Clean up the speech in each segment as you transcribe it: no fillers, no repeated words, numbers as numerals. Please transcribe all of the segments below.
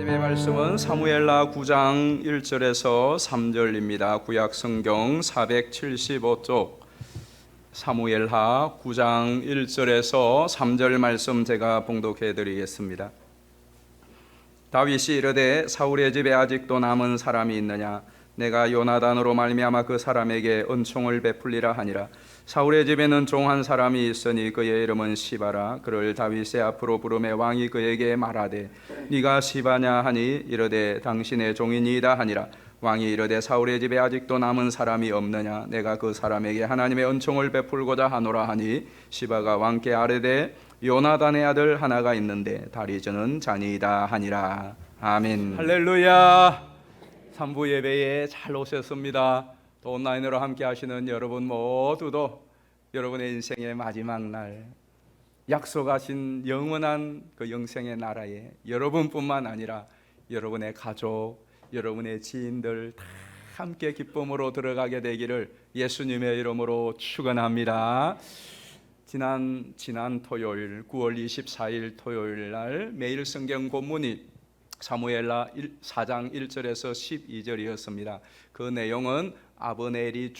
하나님의 말씀은 사무엘하 9장 1절에서 3절입니다. 구약 성경 475쪽 사무엘하 9장 1절에서 3절 말씀 제가 봉독해 드리겠습니다. 다윗이 이르되 사울의 집에 아직도 남은 사람이 있느냐? 내가 요나단으로 말미암아 그 사람에게 은총을 베풀리라 하니라. 사울의 집에는 종 한 사람이 있으니 그의 이름은 시바라. 그를 다윗의 앞으로 부르매 왕이 그에게 말하되 네가 시바냐 하니 이르되 당신의 종이니이다 하니라. 왕이 이르되 사울의 집에 아직도 남은 사람이 없느냐? 내가 그 사람에게 하나님의 은총을 베풀고자 하노라 하니 시바가 왕께 아뢰되 요나단의 아들 하나가 있는데 다리 저는 자니이다 하니라. 아멘. 할렐루야. 3부 예배에 잘 오셨습니다. 또 온라인으로 함께 하시는 여러분 모두도 여러분의 인생의 마지막 날 약속하신 영원한 그 영생의 나라에 여러분뿐만 아니라 여러분의 가족, 여러분의 지인들 다 함께 기쁨으로 들어가게 되기를 예수님의 이름으로 축원합니다. 지난 토요일 9월 24일 토요일 날 매일 성경 본문이 사무엘하 4장 1절에서 12절이었습니다. 그 내용은 아브넬이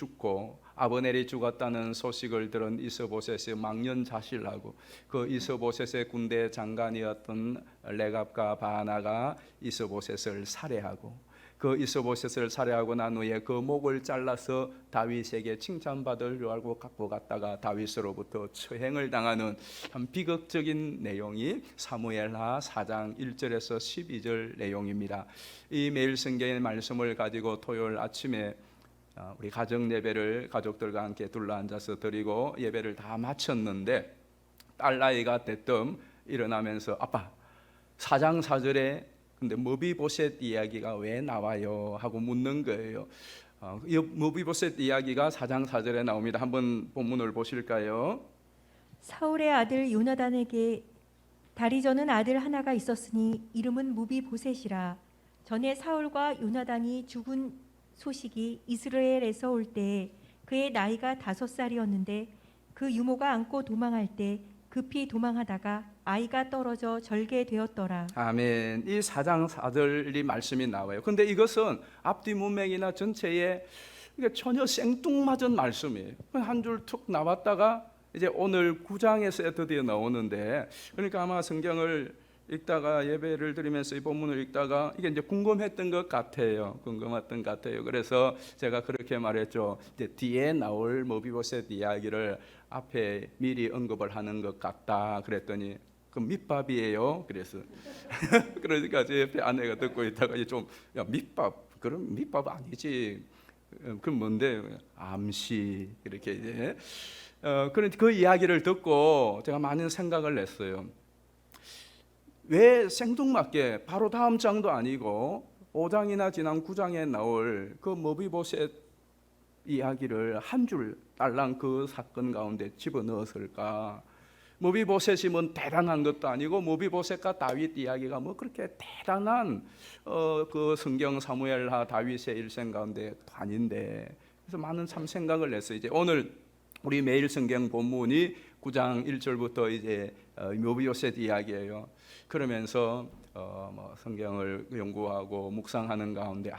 죽었다는 소식을 들은 이스보셋의 망년자실하고 그 이스보셋의 군대 장관이었던 레갑과 바나가 이스보셋을 살해하고 그 이스보셋을 살해하고 난 후에 그 목을 잘라서 다윗에게 칭찬받으려 하고 갖고 갔다가 다윗으로부터 처행을 당하는 참 비극적인 내용이 사무엘하 4장 1절에서 12절 내용입니다. 이 매일 성경의 말씀을 가지고 토요일 아침에 우리 가정 예배를 가족들과 함께 둘러앉아서 드리고 예배를 다 마쳤는데 딸 나이가 대뜸 일어나면서 아빠 4장 4절에 근데 무비보셋 이야기가 왜 나와요? 하고 묻는 거예요. 이 무비보셋 이야기가 4장 4절에 나옵니다. 한번 본문을 보실까요? 사울의 아들 요나단에게 다리 저는 아들 하나가 있었으니 이름은 무비보셋이라. 전에 사울과 요나단이 죽은 소식이 이스라엘에서 올 때 그의 나이가 5살이었는데 그 유모가 안고 도망할 때 급히 도망하다가 아이가 떨어져 절개되었더라. 아멘. 이 4장 4절이 말씀이 나와요. 근데 이것은 앞뒤 문맥이나 전체에 전혀 생뚱맞은 말씀이에요. 한 줄 툭 나왔다가 이제 오늘 9장에서 드디어 나오는데, 그러니까 아마 성경을 읽다가 예배를 드리면서 이 본문을 읽다가 이게 이제 궁금했던 것 같아요. 그래서 제가 그렇게 말했죠. 이제 뒤에 나올 무비보셋 이야기를 앞에 미리 언급을 하는 것 같다. 그랬더니 그 밑밥이에요. 그래서 그러니까 제 옆에 아내가 듣고 있다가 좀 야 밑밥 그럼 밑밥 아니지. 그럼 뭔데? 암시 이렇게 이제 그런데 그 이야기를 듣고 제가 많은 생각을 했어요. 왜 생뚱맞게 바로 다음 장도 아니고 5장이나 지난 9장에 나올 그 무비보셋 이야기를 한 줄 딸랑 그 사건 가운데 집어넣었을까? 무비보셋이 뭐 대단한 것도 아니고 무비보셋과 다윗 이야기가 뭐 그렇게 대단한 그 성경 사무엘하 다윗의 일생 가운데 아닌데, 그래서 많은 참 생각을 했어요. 이제 오늘 우리 매일 성경 본문이 9장 1절부터 이제 무비보셋 이야기예요. 그러면서 뭐 성경을 연구하고 묵상하는 가운데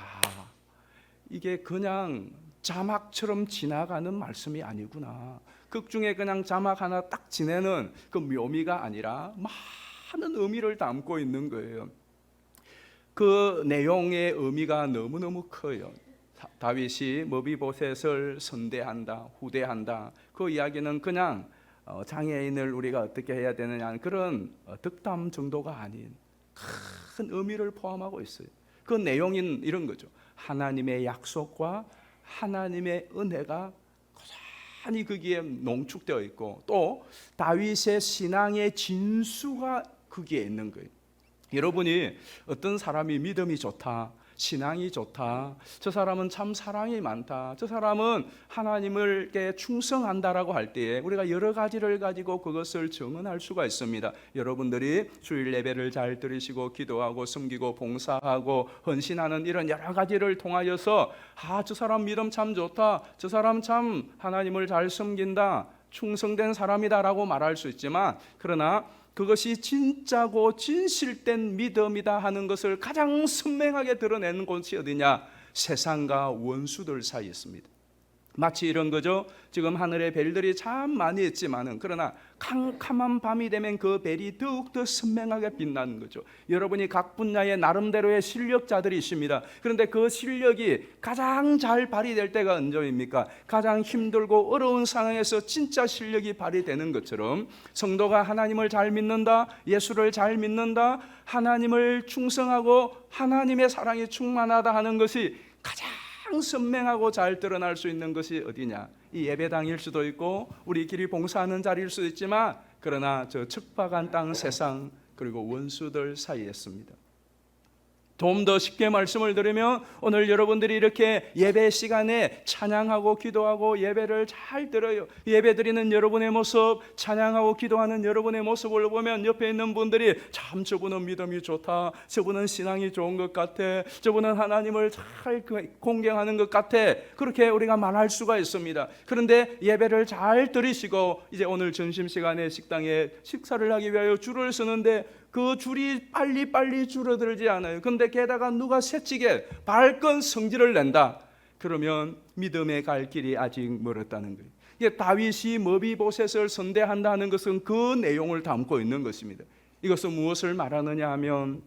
이게 그냥 자막처럼 지나가는 말씀이 아니구나. 극 중에 그냥 자막 하나 딱 지내는 그 묘미가 아니라 많은 의미를 담고 있는 거예요. 그 내용의 의미가 너무너무 커요. 다윗이 무비보셋을 선대한다, 후대한다. 그 이야기는 그냥 장애인을 우리가 어떻게 해야 되느냐 그런 덕담 정도가 아닌 큰 의미를 포함하고 있어요. 그 내용은 이런 거죠. 하나님의 약속과 하나님의 은혜가 고스란히 거기에 농축되어 있고 또 다윗의 신앙의 진수가 거기에 있는 거예요. 여러분이 어떤 사람이 믿음이 좋다, 신앙이 좋다, 저 사람은 참 사랑이 많다, 저 사람은 하나님께 충성한다라고 할 때에 우리가 여러 가지를 가지고 그것을 증언할 수가 있습니다. 여러분들이 주일 예배를 잘 들으시고 기도하고 섬기고 봉사하고 헌신하는 이런 여러 가지를 통하여서 저 사람 믿음 참 좋다, 저 사람 참 하나님을 잘 섬긴다, 충성된 사람이다라고 말할 수 있지만, 그러나 그것이 진짜고 진실된 믿음이다 하는 것을 가장 선명하게 드러내는 곳이 어디냐? 세상과 원수들 사이에 있습니다. 마치 이런 거죠. 지금 하늘에 별들이 참 많이 있지만은 그러나 캄캄한 밤이 되면 그 별이 더욱더 선명하게 빛나는 거죠. 여러분이 각 분야의 나름대로의 실력자들이십니다. 그런데 그 실력이 가장 잘 발휘될 때가 언제입니까? 가장 힘들고 어려운 상황에서 진짜 실력이 발휘되는 것처럼 성도가 하나님을 잘 믿는다, 예수를 잘 믿는다, 하나님을 충성하고 하나님의 사랑이 충만하다 하는 것이 가장 선명하고 잘 드러날 수 있는 것이 어디냐? 이 예배당일 수도 있고 우리 길이 봉사하는 자리일 수도 있지만 그러나 저 척박한 땅 세상 그리고 원수들 사이에 있습니다. 좀 더 쉽게 말씀을 드리면 오늘 여러분들이 이렇게 예배 시간에 찬양하고 기도하고 예배를 잘 드려요. 예배 드리는 여러분의 모습, 찬양하고 기도하는 여러분의 모습을 보면 옆에 있는 분들이 참 저분은 믿음이 좋다, 저분은 신앙이 좋은 것 같아, 저분은 하나님을 잘 공경하는 것 같아, 그렇게 우리가 말할 수가 있습니다. 그런데 예배를 잘 드리시고 이제 오늘 점심시간에 식당에 식사를 하기 위하여 줄을 서는데 그 줄이 빨리 줄어들지 않아요. 그런데 게다가 누가 새치게 발끈 성질을 낸다. 그러면 믿음의 갈 길이 아직 멀었다는 거예요. 이게 다윗이 머비보셋을 선대한다는 것은 그 내용을 담고 있는 것입니다. 이것은 무엇을 말하느냐 하면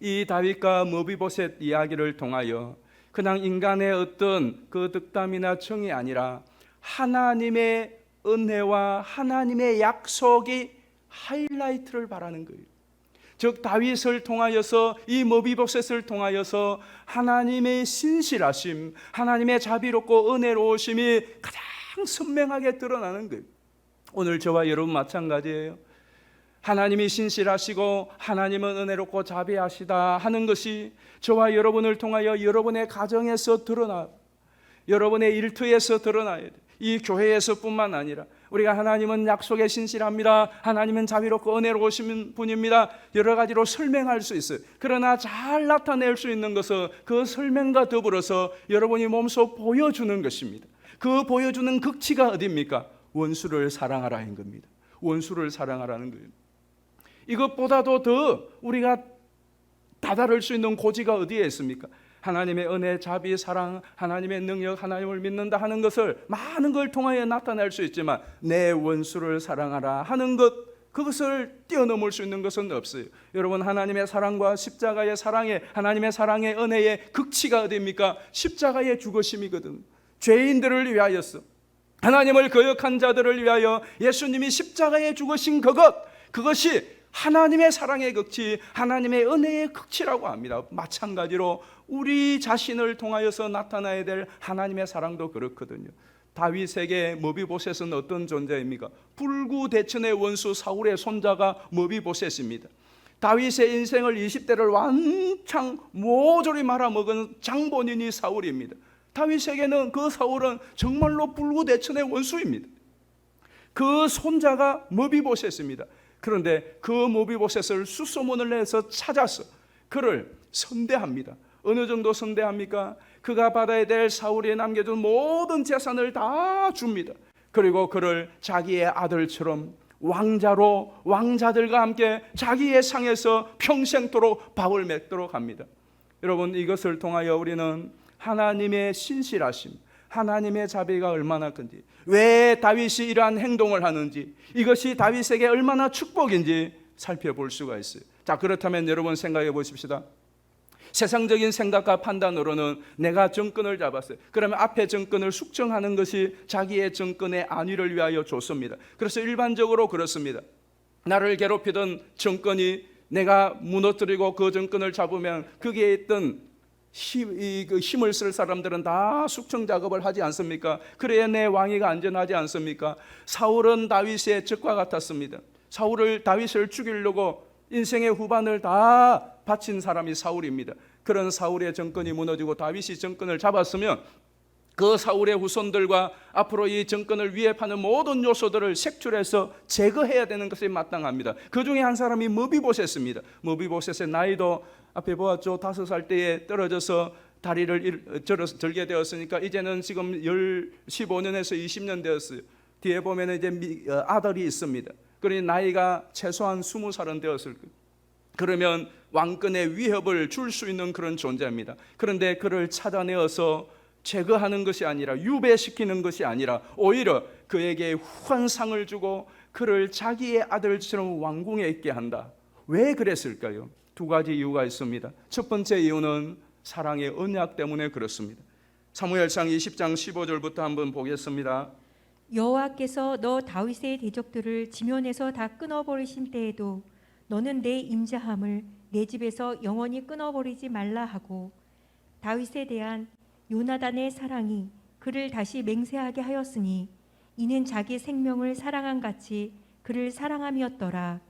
이 다윗과 머비보셋 이야기를 통하여 그냥 인간의 어떤 그 득담이나 정이 아니라 하나님의 은혜와 하나님의 약속이 하이라이트를 바라는 거예요. 즉 다윗을 통하여서 이 머비보셋을 통하여서 하나님의 신실하심, 하나님의 자비롭고 은혜로우심이 가장 선명하게 드러나는 거예요. 오늘 저와 여러분 마찬가지예요. 하나님이 신실하시고 하나님은 은혜롭고 자비하시다 하는 것이 저와 여러분을 통하여 여러분의 가정에서 드러나, 여러분의 일터에서 드러나야 돼요. 이 교회에서뿐만 아니라 우리가 하나님은 약속에 신실합니다, 하나님은 자비롭고 은혜로우신 분입니다, 여러 가지로 설명할 수 있어요. 그러나 잘 나타낼 수 있는 것은 그 설명과 더불어서 여러분이 몸소 보여주는 것입니다. 그 보여주는 극치가 어디입니까? 원수를 사랑하라는 겁니다. 원수를 사랑하라는 거예요. 이것보다도 더 우리가 다다를 수 있는 고지가 어디에 있습니까? 하나님의 은혜, 자비, 사랑, 하나님의 능력, 하나님을 믿는다 하는 것을 많은 걸 통하여 나타낼 수 있지만 내 원수를 사랑하라 하는 것, 그것을 뛰어넘을 수 있는 것은 없어요. 여러분, 하나님의 사랑과 십자가의 사랑에, 하나님의 사랑의 은혜의 극치가 어디입니까? 십자가의 죽으심이거든. 죄인들을 위하여서, 하나님을 거역한 자들을 위하여 예수님이 십자가에 죽으신 그것이 하나님의 사랑의 극치, 하나님의 은혜의 극치라고 합니다. 마찬가지로 우리 자신을 통하여서 나타나야 될 하나님의 사랑도 그렇거든요. 다윗에게 머비보셋은 어떤 존재입니까? 불구대천의 원수 사울의 손자가 머비보셋입니다. 다윗의 인생을 20대를 완창 모조리 말아먹은 장본인이 사울입니다. 다윗에게는 그 사울은 정말로 불구대천의 원수입니다. 그 손자가 머비보셋입니다. 그런데 그 머비보셋을 수소문을 내서 찾아서 그를 선대합니다. 어느 정도 선대합니까? 그가 받아야 될 사울이 남겨준 모든 재산을 다 줍니다. 그리고 그를 자기의 아들처럼 왕자로 왕자들과 함께 자기의 상에서 평생토록 밥을 먹도록 합니다. 여러분, 이것을 통하여 우리는 하나님의 신실하심, 하나님의 자비가 얼마나 큰지, 왜 다윗이 이러한 행동을 하는지, 이것이 다윗에게 얼마나 축복인지 살펴볼 수가 있어요. 자, 그렇다면 여러분 생각해 보십시다. 세상적인 생각과 판단으로는 내가 정권을 잡았어요. 그러면 앞에 정권을 숙청하는 것이 자기의 정권의 안위를 위하여 좋습니다. 그래서 일반적으로 그렇습니다. 나를 괴롭히던 정권이 내가 무너뜨리고 그 정권을 잡으면 거기에 있던 힘을 쓸 사람들은 다 숙청 작업을 하지 않습니까? 그래야 내 왕위가 안전하지 않습니까? 사울은 다윗의 적과 같았습니다. 다윗을 죽이려고 인생의 후반을 다 바친 사람이 사울입니다. 그런 사울의 정권이 무너지고 다윗이 정권을 잡았으면 그 사울의 후손들과 앞으로 이 정권을 위협하는 모든 요소들을 색출해서 제거해야 되는 것이 마땅합니다. 그 중에 한 사람이 머비보셋입니다. 머비보셋의 나이도 앞에 보았죠. 5살 때에 떨어져서 다리를 절게 되었으니까 이제는 지금 15년에서 20년 되었어요. 뒤에 보면 이제 아들이 있습니다. 그러니 나이가 최소한 20살은 되었을 거예요. 그러면 왕권의 위협을 줄 수 있는 그런 존재입니다. 그런데 그를 찾아내어서 제거하는 것이 아니라, 유배시키는 것이 아니라 오히려 그에게 후한 상을 주고 그를 자기의 아들처럼 왕궁에 있게 한다. 왜 그랬을까요? 두 가지 이유가 있습니다. 첫 번째 이유는 사랑의 언약 때문에 그렇습니다. 사무엘상 20장 15절부터 한번 보겠습니다. 여호와께서 너 다윗의 대적들을 지면에서 다 끊어버리신 때에도 너는 내 임자함을 내 집에서 영원히 끊어버리지 말라 하고, 다윗에 대한 요나단의 사랑이 그를 다시 맹세하게 하였으니 이는 자기 생명을 사랑한 같이 그를 사랑함이었더라.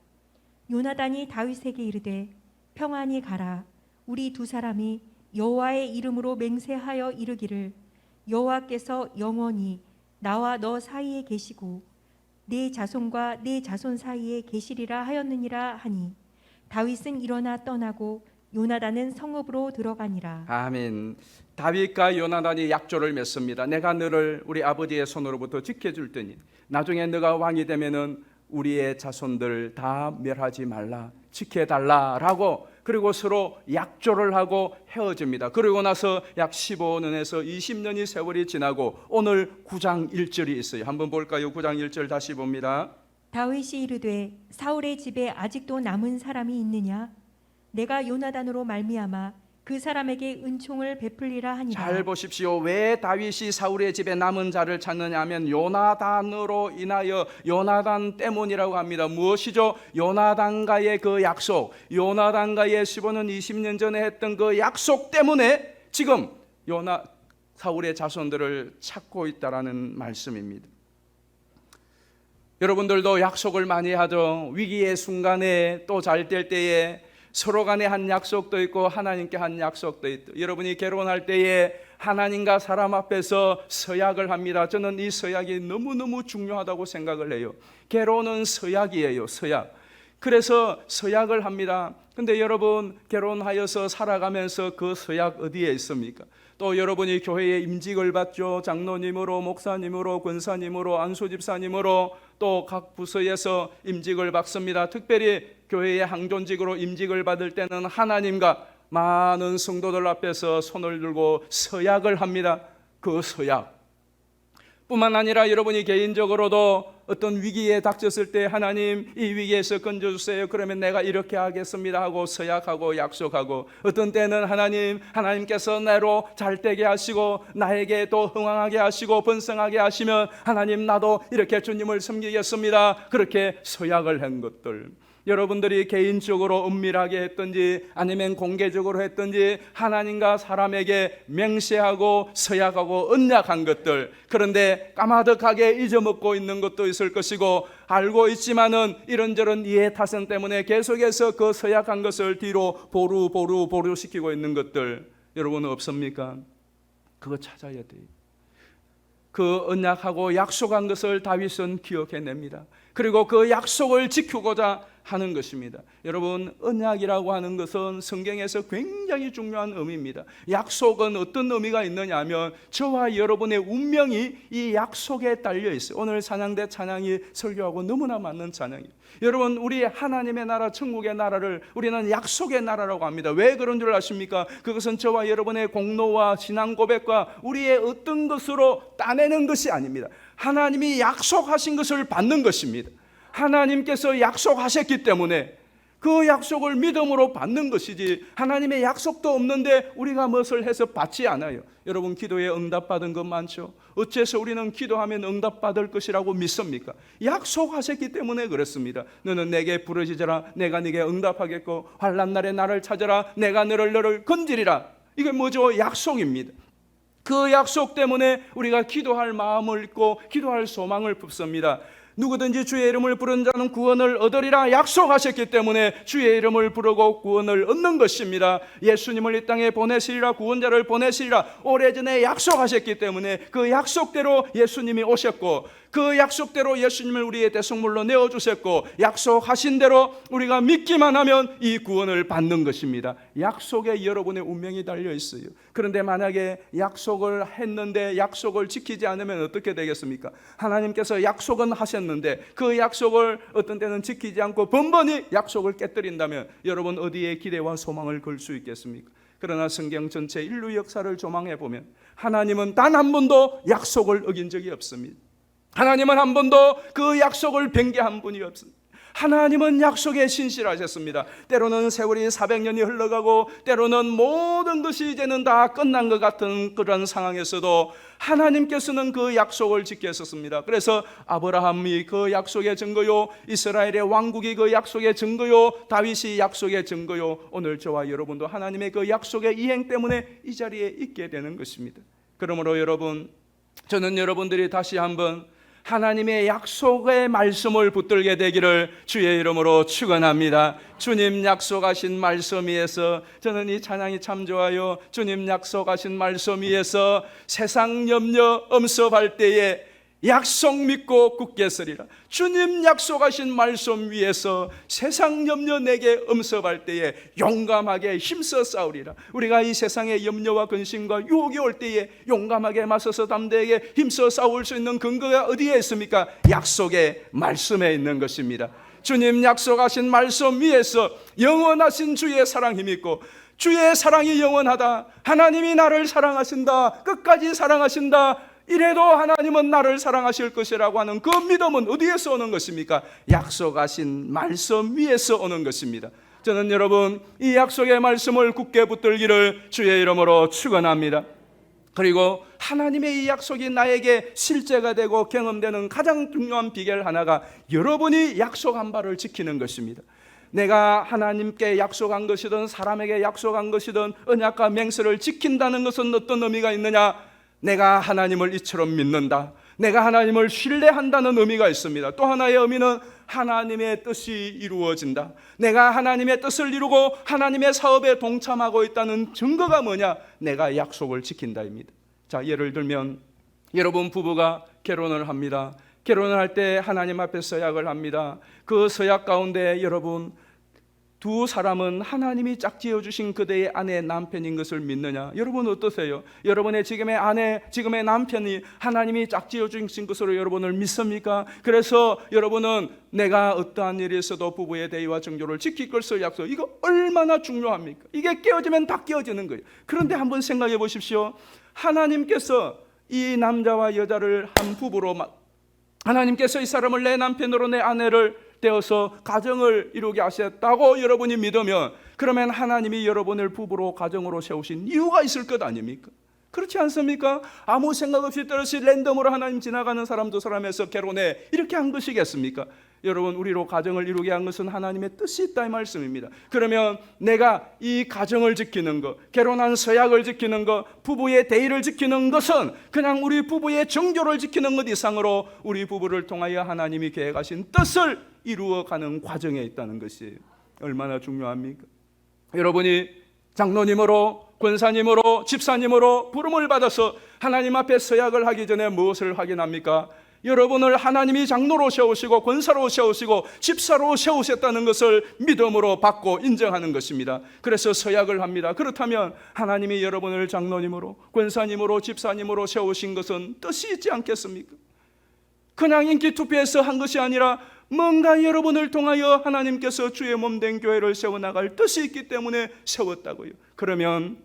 요나단이 다윗에게 이르되 평안히 가라. 우리 두 사람이 여호와의 이름으로 맹세하여 이르기를 여호와께서 영원히 나와 너 사이에 계시고 내 자손과 내 자손 사이에 계시리라 하였느니라 하니, 다윗은 일어나 떠나고 요나단은 성읍으로 들어가니라. 아멘. 다윗과 요나단이 약조를 맺습니다. 내가 너를 우리 아버지의 손으로부터 지켜줄 테니 나중에 너가 왕이 되면은 우리의 자손들 다 멸하지 말라, 지켜달라라고, 그리고 서로 약조를 하고 헤어집니다. 그리고 나서 약 15년에서 20년의 세월이 지나고 오늘 9장 1절이 있어요. 한번 볼까요? 9장 1절 다시 봅니다. 다윗이 이르되 사울의 집에 아직도 남은 사람이 있느냐? 내가 요나단으로 말미암아 그 사람에게 은총을 베풀리라 하니라. 잘 보십시오. 왜 다윗이 사울의 집에 남은 자를 찾느냐 하면 요나단으로 인하여, 요나단 때문이라고 합니다. 무엇이죠? 요나단과의 그 약속, 요나단과의 15년 20년 전에 했던 그 약속 때문에 지금 사울의 자손들을 찾고 있다라는 말씀입니다. 여러분들도 약속을 많이 하죠. 위기의 순간에, 또 잘 될 때에 서로 간에 한 약속도 있고 하나님께 한 약속도 있고, 여러분이 결혼할 때에 하나님과 사람 앞에서 서약을 합니다. 저는 이 서약이 너무너무 중요하다고 생각을 해요. 결혼은 서약이에요. 서약. 그래서 서약을 합니다. 근데 여러분, 결혼하여서 살아가면서 그 서약 어디에 있습니까? 또 여러분이 교회에 임직을 받죠. 장로님으로, 목사님으로, 권사님으로, 안수집사님으로, 또 각 부서에서 임직을 받습니다. 특별히 교회의 항존직으로 임직을 받을 때는 하나님과 많은 성도들 앞에서 손을 들고 서약을 합니다. 그 서약 뿐만 아니라 여러분이 개인적으로도 어떤 위기에 닥쳤을 때 하나님, 이 위기에서 건져주세요. 그러면 내가 이렇게 하겠습니다 하고 서약하고 약속하고, 어떤 때는 하나님께서 나로 잘되게 하시고 나에게 또 흥왕하게 하시고 번성하게 하시면 하나님, 나도 이렇게 주님을 섬기겠습니다. 그렇게 서약을 한 것들, 여러분들이 개인적으로 은밀하게 했든지 아니면 공개적으로 했든지 하나님과 사람에게 맹세하고 서약하고 언약한 것들, 그런데 까마득하게 잊어먹고 있는 것도 있을 것이고, 알고 있지만은 이런저런 이해 타선 때문에 계속해서 그 서약한 것을 뒤로 보류 시키고 있는 것들, 여러분은 없습니까? 그거 찾아야 돼요. 그 언약하고 약속한 것을 다윗은 기억해냅니다. 그리고 그 약속을 지키고자 하는 것입니다. 여러분, 언약이라고 하는 것은 성경에서 굉장히 중요한 의미입니다. 약속은 어떤 의미가 있느냐 하면 저와 여러분의 운명이 이 약속에 달려 있어요. 오늘 찬양대 찬양이 설교하고 너무나 맞는 찬양이에요. 여러분, 우리 하나님의 나라, 천국의 나라를 우리는 약속의 나라라고 합니다. 왜 그런 줄 아십니까? 그것은 저와 여러분의 공로와 신앙 고백과 우리의 어떤 것으로 따내는 것이 아닙니다. 하나님이 약속하신 것을 받는 것입니다. 하나님께서 약속하셨기 때문에 그 약속을 믿음으로 받는 것이지, 하나님의 약속도 없는데 우리가 무엇을 해서 받지 않아요. 여러분, 기도에 응답받은 것 많죠? 어째서 우리는 기도하면 응답받을 것이라고 믿습니까? 약속하셨기 때문에 그렇습니다. 너는 내게 부르짖으라, 내가 네게 응답하겠고, 환난 날에 나를 찾으라, 내가 너를 건지리라. 이게 뭐죠? 약속입니다. 그 약속 때문에 우리가 기도할 마음을 있고 기도할 소망을 품습니다. 누구든지 주의 이름을 부르는 자는 구원을 얻으리라 약속하셨기 때문에 주의 이름을 부르고 구원을 얻는 것입니다. 예수님을 이 땅에 보내시리라, 구원자를 보내시리라 오래전에 약속하셨기 때문에 그 약속대로 예수님이 오셨고, 그 약속대로 예수님을 우리의 대성물로 내어주셨고, 약속하신 대로 우리가 믿기만 하면 이 구원을 받는 것입니다. 약속에 여러분의 운명이 달려 있어요. 그런데 만약에 약속을 했는데 약속을 지키지 않으면 어떻게 되겠습니까? 하나님께서 약속은 하셨는데 지켰는데 그 약속을 어떤 때는 지키지 않고 번번이 약속을 깨뜨린다면 여러분 어디에 기대와 소망을 걸 수 있겠습니까? 그러나 성경 전체 인류 역사를 조망해 보면 하나님은 단 한 번도 약속을 어긴 적이 없습니다. 하나님은 한 번도 그 약속을 변개한 분이 없습니다. 하나님은 약속에 신실하셨습니다. 때로는 세월이 400년이 흘러가고 때로는 모든 것이 이제는 다 끝난 것 같은 그런 상황에서도 하나님께서는 그 약속을 지켰었습니다. 그래서 아브라함이 그 약속의 증거요, 이스라엘의 왕국이 그 약속의 증거요, 다윗이 약속의 증거요, 오늘 저와 여러분도 하나님의 그 약속의 이행 때문에 이 자리에 있게 되는 것입니다. 그러므로 여러분, 저는 여러분들이 다시 한번 하나님의 약속의 말씀을 붙들게 되기를 주의 이름으로 축원합니다. 주님 약속하신 말씀 위에서 저는 이 찬양이 참 좋아요. 주님 약속하신 말씀 위에서 세상 염려 엄습할 때에 약속 믿고 굳게 서리라. 주님 약속하신 말씀 위에서 세상 염려 내게 엄습할 때에 용감하게 힘써 싸우리라. 우리가 이 세상의 염려와 근심과 유혹이 올 때에 용감하게 맞서서 담대하게 힘써 싸울 수 있는 근거가 어디에 있습니까? 약속의 말씀에 있는 것입니다. 주님 약속하신 말씀 위에서 영원하신 주의 사랑 힘있고 주의 사랑이 영원하다. 하나님이 나를 사랑하신다. 끝까지 사랑하신다. 이래도 하나님은 나를 사랑하실 것이라고 하는 그 믿음은 어디에서 오는 것입니까? 약속하신 말씀 위에서 오는 것입니다. 저는 여러분 이 약속의 말씀을 굳게 붙들기를 주의 이름으로 축원합니다. 그리고 하나님의 이 약속이 나에게 실제가 되고 경험되는 가장 중요한 비결 하나가 여러분이 약속한 바를 지키는 것입니다. 내가 하나님께 약속한 것이든 사람에게 약속한 것이든 언약과 맹세를 지킨다는 것은 어떤 의미가 있느냐? 내가 하나님을 이처럼 믿는다. 내가 하나님을 신뢰한다는 의미가 있습니다. 또 하나의 의미는 하나님의 뜻이 이루어진다. 내가 하나님의 뜻을 이루고 하나님의 사업에 동참하고 있다는 증거가 뭐냐? 내가 약속을 지킨다입니다. 자, 예를 들면 여러분 부부가 결혼을 합니다. 결혼을 할 때 하나님 앞에 서약을 합니다. 그 서약 가운데 여러분 두 사람은 하나님이 짝지어 주신 그대의 아내 남편인 것을 믿느냐? 여러분 어떠세요? 여러분의 지금의 아내, 지금의 남편이 하나님이 짝지어 주신 것으로 여러분을 믿습니까? 그래서 여러분은 내가 어떠한 일이 있어도 부부의 대의와 정조를 지킬 것을 약속. 이거 얼마나 중요합니까? 이게 깨어지면 다 깨어지는 거예요. 그런데 한번 생각해 보십시오. 하나님께서 이 남자와 여자를 한 부부로 하나님께서 이 사람을 내 남편으로 내 아내를 되어서 가정을 이루게 하셨다고 여러분이 믿으면 그러면 하나님이 여러분을 부부로 가정으로 세우신 이유가 있을 것 아닙니까? 그렇지 않습니까? 아무 생각 없이 떨어지 랜덤으로 하나님 지나가는 사람 두 사람에서 결혼해 이렇게 한 것이겠습니까? 여러분 우리로 가정을 이루게 한 것은 하나님의 뜻이 있다 이 말씀입니다. 그러면 내가 이 가정을 지키는 것, 결혼한 서약을 지키는 것, 부부의 대의를 지키는 것은 그냥 우리 부부의 정조를 지키는 것 이상으로 우리 부부를 통하여 하나님이 계획하신 뜻을 이루어가는 과정에 있다는 것이 얼마나 중요합니까? 여러분이 장로님으로 권사님으로 집사님으로 부름을 받아서 하나님 앞에 서약을 하기 전에 무엇을 확인합니까? 여러분을 하나님이 장로로 세우시고 권사로 세우시고 집사로 세우셨다는 것을 믿음으로 받고 인정하는 것입니다. 그래서 서약을 합니다. 그렇다면 하나님이 여러분을 장로님으로 권사님으로 집사님으로 세우신 것은 뜻이 있지 않겠습니까? 그냥 인기 투표에서 한 것이 아니라 뭔가 여러분을 통하여 하나님께서 주의 몸된 교회를 세워나갈 뜻이 있기 때문에 세웠다고요. 그러면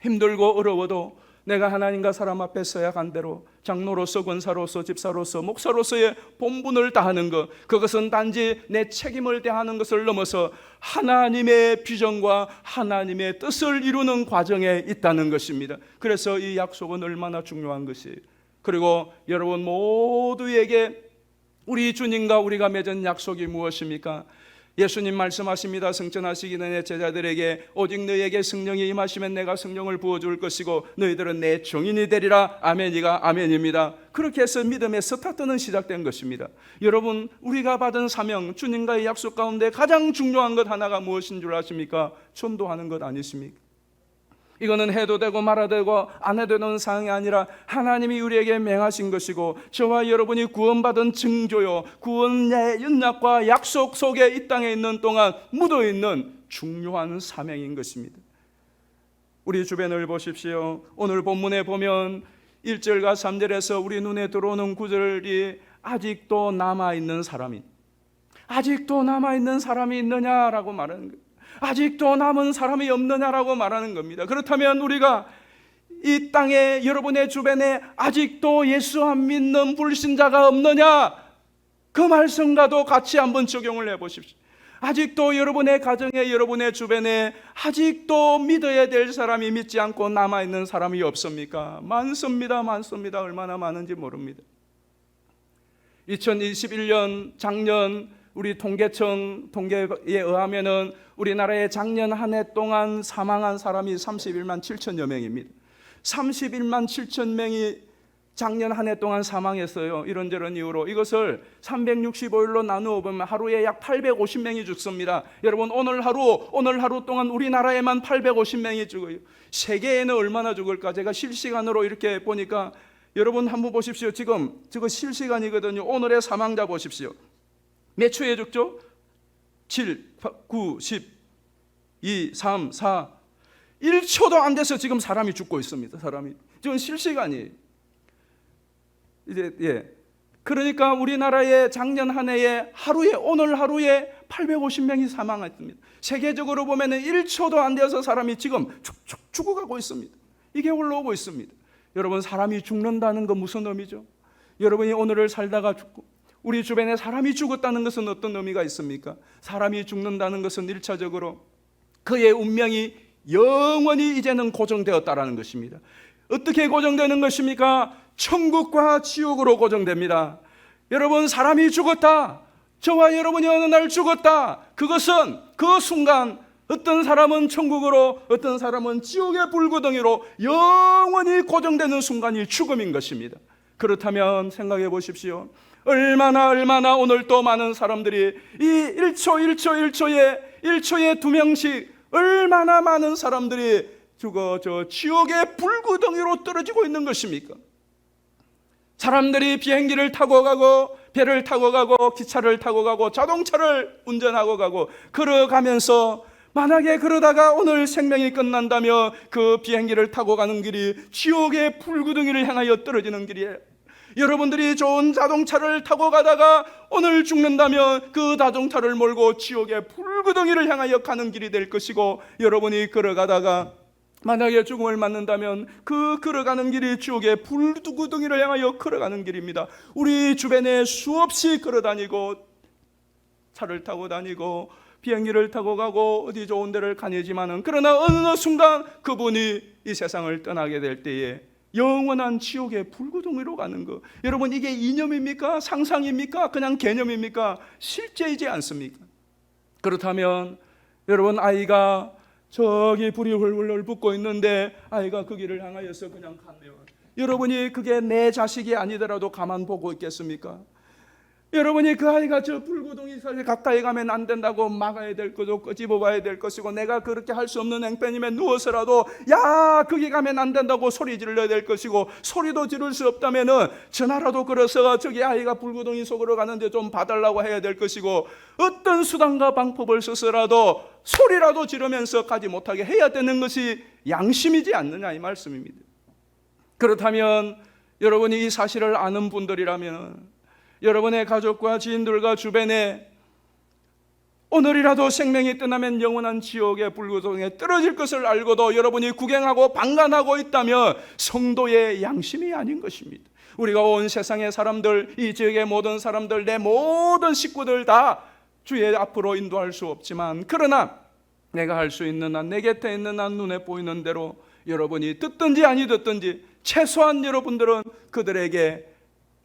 힘들고 어려워도 내가 하나님과 사람 앞에 서약한 대로 장로로서 권사로서 집사로서 목사로서의 본분을 다하는 것, 그것은 단지 내 책임을 다하는 것을 넘어서 하나님의 비전과 하나님의 뜻을 이루는 과정에 있다는 것입니다. 그래서 이 약속은 얼마나 중요한 것이에요. 그리고 여러분 모두에게 우리 주님과 우리가 맺은 약속이 무엇입니까? 예수님 말씀하십니다. 성전하시기 전에 제자들에게 오직 너희에게 성령이 임하시면 내가 성령을 부어줄 것이고 너희들은 내 증인이 되리라. 아멘이가 아멘입니다. 그렇게 해서 믿음의 스타트는 시작된 것입니다. 여러분 우리가 받은 사명, 주님과의 약속 가운데 가장 중요한 것 하나가 무엇인 줄 아십니까? 전도하는 것 아니십니까? 이거는 해도 되고 말아도 되고 안 해도 되는 상황이 아니라 하나님이 우리에게 맹하신 것이고 저와 여러분이 구원받은 증조요, 구원의 언약과 약속 속에 이 땅에 있는 동안 묻어있는 중요한 사명인 것입니다. 우리 주변을 보십시오. 오늘 본문에 보면 1절과 3절에서 우리 눈에 들어오는 구절이 아직도 남아있는 사람이 있느냐라고 말하는 거예요. 아직도 남은 사람이 없느냐라고 말하는 겁니다. 그렇다면 우리가 이 땅에 여러분의 주변에 아직도 예수 안 믿는 불신자가 없느냐? 그 말씀과도 같이 한번 적용을 해보십시오. 아직도 여러분의 가정에, 여러분의 주변에 아직도 믿어야 될 사람이 믿지 않고 남아있는 사람이 없습니까? 많습니다. 얼마나 많은지 모릅니다. 2021년 작년 우리 통계청 통계에 의하면은 우리나라에 작년 한 해 동안 사망한 사람이 31만 7천여 명입니다. 31만 7천 명이 작년 한 해 동안 사망했어요. 이런저런 이유로. 이것을 365일로 나누어 보면 하루에 약 850명이 죽습니다. 여러분, 오늘 하루 동안 우리나라에만 850명이 죽어요. 세계에는 얼마나 죽을까? 제가 실시간으로 이렇게 보니까 여러분 한번 보십시오. 지금 저거 실시간이거든요. 오늘의 사망자 보십시오. 몇 초에 죽죠? 7, 9, 10, 2, 3, 4 1초도 안 돼서 지금 사람이 죽고 있습니다. 사람이 지금 실시간이에요. 그러니까 우리나라의 작년 한 해에 오늘 하루에 850명이 사망했습니다. 세계적으로 보면은 1초도 안 돼서 사람이 지금 죽어가고 있습니다. 이게 올라오고 있습니다. 여러분, 사람이 죽는다는 건 무슨 의미죠? 여러분이 오늘을 살다가 죽고 우리 주변에 사람이 죽었다는 것은 어떤 의미가 있습니까? 사람이 죽는다는 것은 1차적으로 그의 운명이 영원히 이제는 고정되었다라는 것입니다. 어떻게 고정되는 것입니까? 천국과 지옥으로 고정됩니다. 여러분, 사람이 죽었다. 저와 여러분이 어느 날 죽었다. 그것은 그 순간 어떤 사람은 천국으로, 어떤 사람은 지옥의 불구덩이로 영원히 고정되는 순간이 죽음인 것입니다. 그렇다면 생각해 보십시오. 얼마나 오늘 또 많은 사람들이 이 1초에 2명씩 얼마나 많은 사람들이 죽어 저 지옥의 불구덩이로 떨어지고 있는 것입니까? 사람들이 비행기를 타고 가고 배를 타고 가고 기차를 타고 가고 자동차를 운전하고 가고 걸어가면서 만약에 그러다가 오늘 생명이 끝난다면 그 비행기를 타고 가는 길이 지옥의 불구덩이를 향하여 떨어지는 길이에요. 여러분들이 좋은 자동차를 타고 가다가 오늘 죽는다면 그 자동차를 몰고 지옥의 불구덩이를 향하여 가는 길이 될 것이고, 여러분이 걸어가다가 만약에 죽음을 맞는다면 그 걸어가는 길이 지옥의 불구덩이를 향하여 걸어가는 길입니다. 우리 주변에 수없이 걸어다니고 차를 타고 다니고 비행기를 타고 가고 어디 좋은 데를 다니지만은, 그러나 어느 순간 그분이 이 세상을 떠나게 될 때에 영원한 지옥의 불구덩이로 가는 것, 여러분, 이게 이념입니까? 상상입니까? 그냥 개념입니까? 실제이지 않습니까? 그렇다면 여러분, 아이가 저기 불이 훌훌 붙고 있는데 아이가 그 길을 향하여서 그냥 갔네요. 여러분이 그게 내 자식이 아니더라도 가만 보고 있겠습니까? 여러분이 그 아이가 저 불구덩이 사이에 가까이 가면 안 된다고 막아야 될 것이고 끄집어봐야 될 것이고, 내가 그렇게 할 수 없는 행편이면 누워서라도 야 거기 가면 안 된다고 소리 질러야 될 것이고, 소리도 지를 수 없다면은 전화라도 걸어서 저기 아이가 불구덩이 속으로 가는데 좀 봐달라고 해야 될 것이고, 어떤 수단과 방법을 써서라도 소리라도 지르면서 가지 못하게 해야 되는 것이 양심이지 않느냐, 이 말씀입니다. 그렇다면 여러분이 이 사실을 아는 분들이라면 여러분의 가족과 지인들과 주변에 오늘이라도 생명이 떠나면 영원한 지옥의 불구덩이에 떨어질 것을 알고도 여러분이 구경하고 방관하고 있다면 성도의 양심이 아닌 것입니다. 우리가 온 세상의 사람들, 이 지역의 모든 사람들, 내 모든 식구들 다 주의 앞으로 인도할 수 없지만, 그러나 내가 할 수 있는 한, 내 곁에 있는 한, 눈에 보이는 대로 여러분이 듣든지 아니 듣든지 최소한 여러분들은 그들에게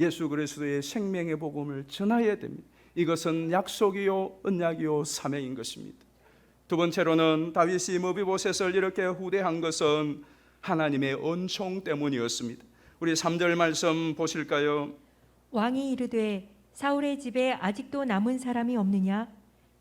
예수 그리스도의 생명의 복음을 전해야 됩니다. 이것은 약속이요 언약이요 사명인 것입니다. 두 번째로는 다윗이 무비보셋을 이렇게 후대한 것은 하나님의 은총 때문이었습니다. 우리 3절 말씀 보실까요? 왕이 이르되 사울의 집에 아직도 남은 사람이 없느냐?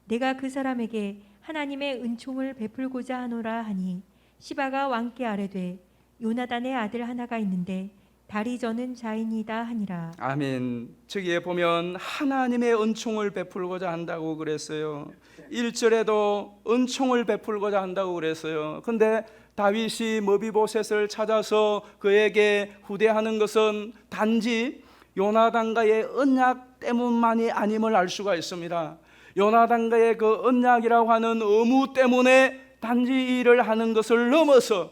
내가 그 사람에게 하나님의 은총을 베풀고자 하노라 하니, 시바가 왕께 아뢰되 요나단의 아들 하나가 있는데 다리 저는 자인이다 하니라. 아멘. 저기에 보면 하나님의 은총을 베풀고자 한다고 그랬어요. 1절에도 은총을 베풀고자 한다고 그랬어요. 근데 다윗이 무비보셋을 찾아서 그에게 후대하는 것은 단지 요나단과의 언약 때문만이 아님을 알 수가 있습니다. 요나단과의 그 언약이라고 하는 의무 때문에 단지 일을 하는 것을 넘어서